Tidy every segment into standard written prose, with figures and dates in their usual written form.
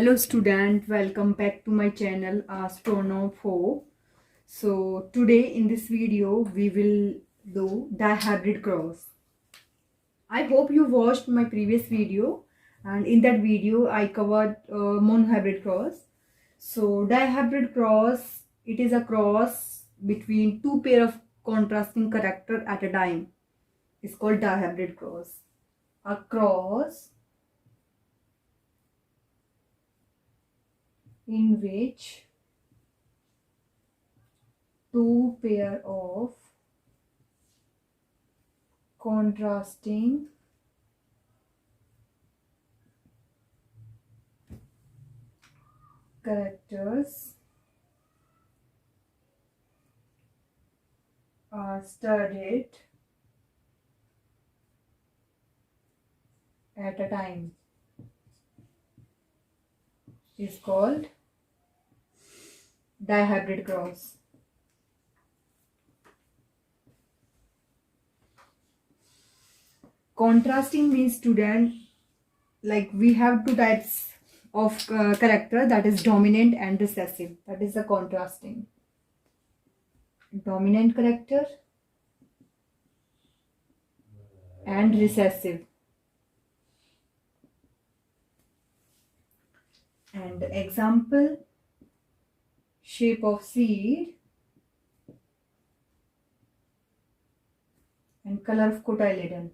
Hello student, welcome back to my channel Astronom 4. So today in this video we will do dihybrid cross. I hope you watched my previous video, and in that video I covered monohybrid cross. So dihybrid cross, it is a cross between two pair of contrasting character at a time. It's called dihybrid cross. A cross in which two pair of contrasting characters are studied at a time is called dihybrid cross. Contrasting means, student, like we have two types of character, that is dominant and recessive. That is the contrasting. Dominant character and recessive. And example, shape of seed and color of cotyledon.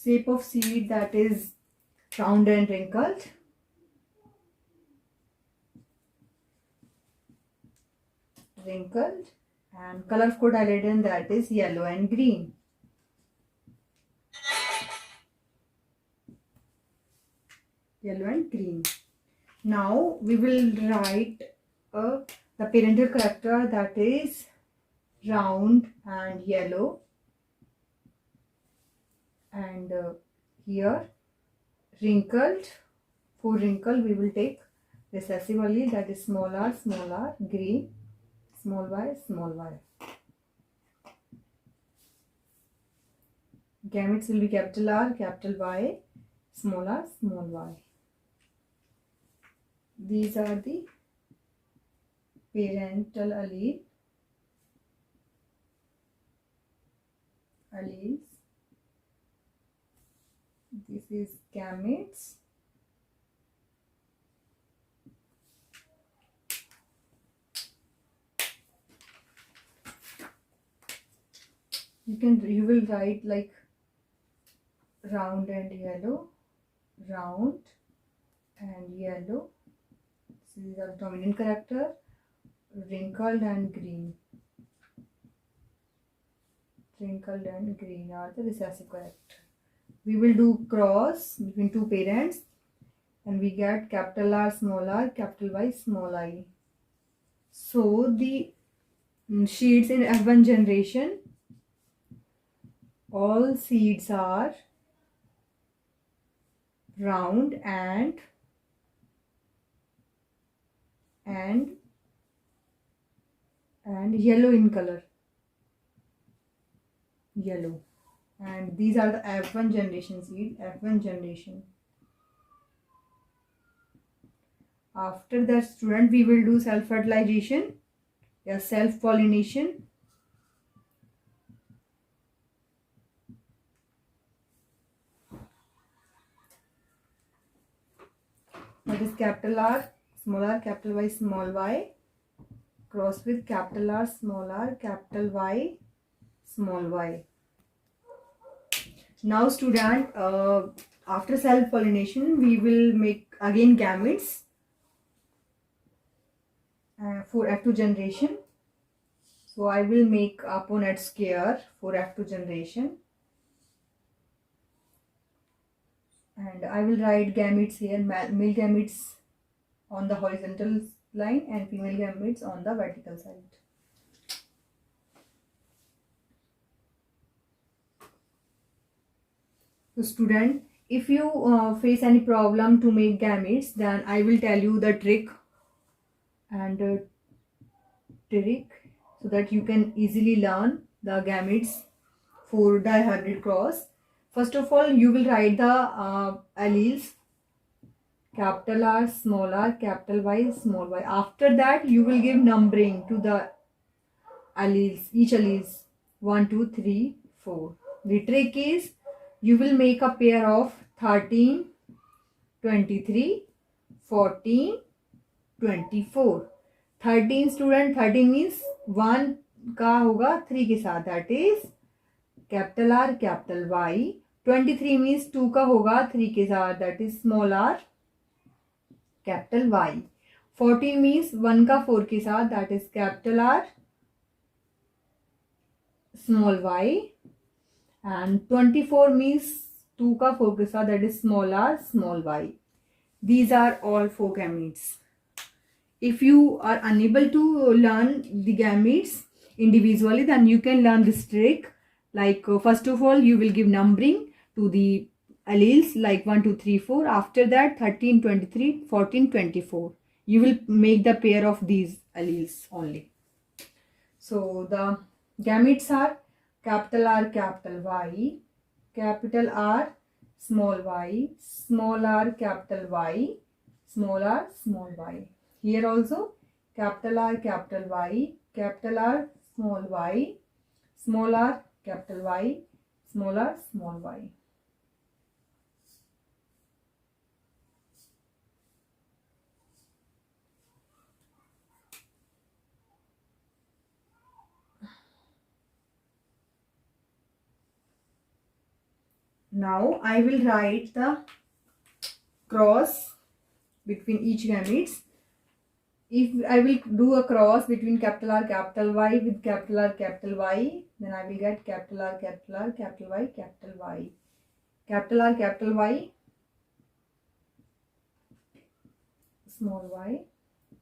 Shape of seed, that is round and wrinkled. And color of cotyledon, that is yellow and green. Yellow and green. Now we will write the parental character, that is round and yellow, and here wrinkled. For wrinkle we will take recessive only, that is small r, green, small y. Gametes will be capital R, capital Y, small r, small y. These are the parental alleles. This is gametes. You will write like round and yellow, round and yellow. These are dominant character, wrinkled and green. Wrinkled and green are the recessive character. We will do cross between two parents and we get capital R, capital Y, small I. So the seeds in F1 generation, all seeds are round and yellow in color. Yellow. And these are the F1 generation seed, F1 generation. After that, student, we will do self-fertilization, self-pollination. That is capital R, capital Y, small y, cross with capital R, capital Y, small y. Now student, after self-pollination, we will make again gametes for F2 generation. So I will make a Punnett square for F2 generation. And I will write gametes here, male gametes on the horizontal line and female gametes on the vertical side. So student, if you face any problem to make gametes, then I will tell you the trick so that you can easily learn the gametes for dihybrid cross. First of all, you will write the alleles, capital R, small r, capital Y, small y. After that, you will give numbering to the alleles, each alleles 1, 2, 3, 4. The trick is you will make a pair of 13, 23, 14, 24. 13 student, 13 means 1 का होगा 3 के साथ, that is capital R, capital Y. 23 means 2 का होगा 3 के साथ, that is small r, capital Y. 14 means 1 का 4 के साथ, that is capital R, small y. And 24 means 2 का 4 के साथ, that is small r, small y. These are all 4 gametes. If you are unable to learn the gametes individually, then you can learn this trick. Like first of all, you will give numbering to the alleles like 1, 2, 3, 4. After that 13, 23, 14, 24. You will make the pair of these alleles only. So the gametes are capital R, capital Y, capital R, small y, small r, capital Y, small r, small y. Here also capital R, capital Y, capital R, small y, small r, capital Y, small r, small y. Now I will write the cross between each gametes. If I will do a cross between capital R, capital Y with capital R, capital Y, then I will get capital R, capital R, capital Y, capital Y. Capital R, capital Y, small y,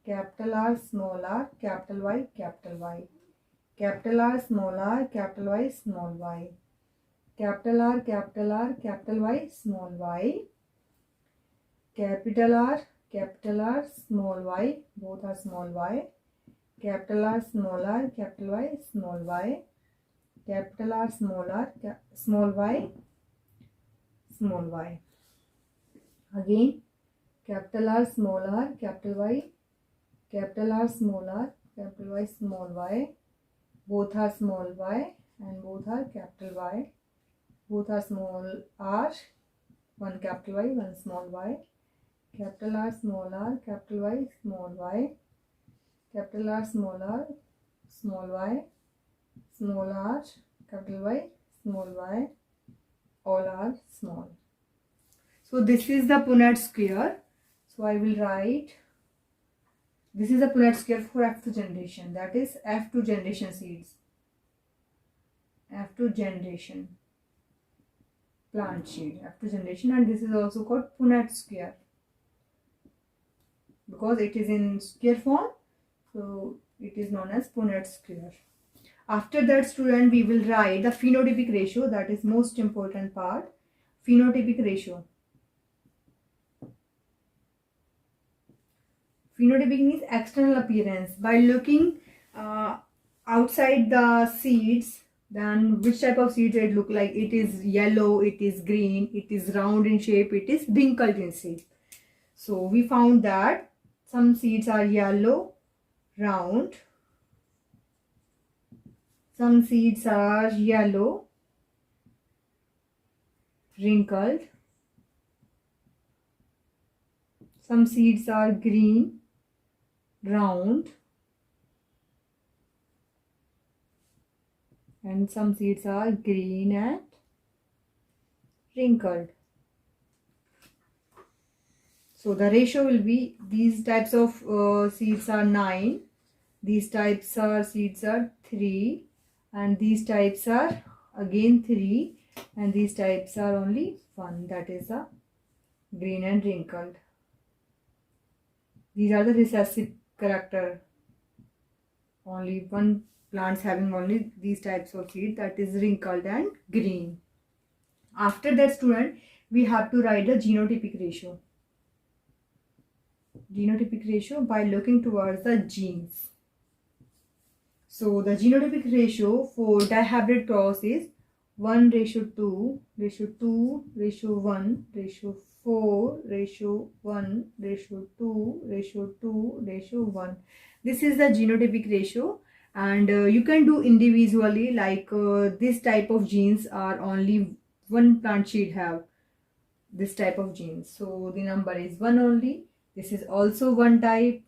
capital R, small r, capital Y, capital Y. Capital R, small r, capital Y, small y. Capital R, capital R, capital Y, small y. Capital R, small y, both are small y. Capital R, small r, capital Y, small y. Capital R, small r, small y, small y. Again, capital R, small r, capital Y, capital R, small r, capital Y, small y. Both are small y and both are capital Y. Both are small r, one capital Y, one small y. Capital R, small r, capital Y, small y. Capital R, small r, small y, small r, capital Y, small y. All are small. So this is the Punnett square. So I will write, this is the Punnett square for F2 generation, that is F2 generation seeds. F2 generation plant seed, F2 generation, and this is also called Punnett square because it is in square form, so it is known as Punnett square. After that student, we will write the phenotypic ratio, that is most important part. Phenotypic ratio. Phenotypic means external appearance. By looking outside the seeds, then which type of seeds it look like. It is yellow, it is green, it is round in shape, it is wrinkled in shape. So we found that some seeds are yellow, round. Some seeds are yellow, wrinkled. Some seeds are green, round. And some seeds are green and wrinkled. So the ratio will be, these types of seeds are 9, these types are seeds are 3, and these types are again 3, and these types are only 1, that is the green and wrinkled. These are the recessive character. Only one plants having only these types of seed, that is wrinkled and green. After that student, we have to write the genotypic ratio. Genotypic ratio by looking towards the genes. So the genotypic ratio for dihybrid cross is 1 ratio 2 ratio 2 ratio 1 ratio 4 ratio 1 ratio 2 ratio 2 ratio 1. This is the genotypic ratio, and you can do individually, like this type of genes are only one plant sheet have this type of genes, so the number is 1 only. This is also one type,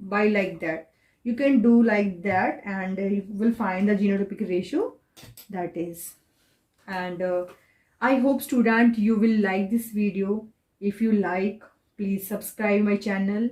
by like that you can do like that, and you will find the genotypic ratio, that is. And I hope student you will like this video. If you like, please subscribe my channel.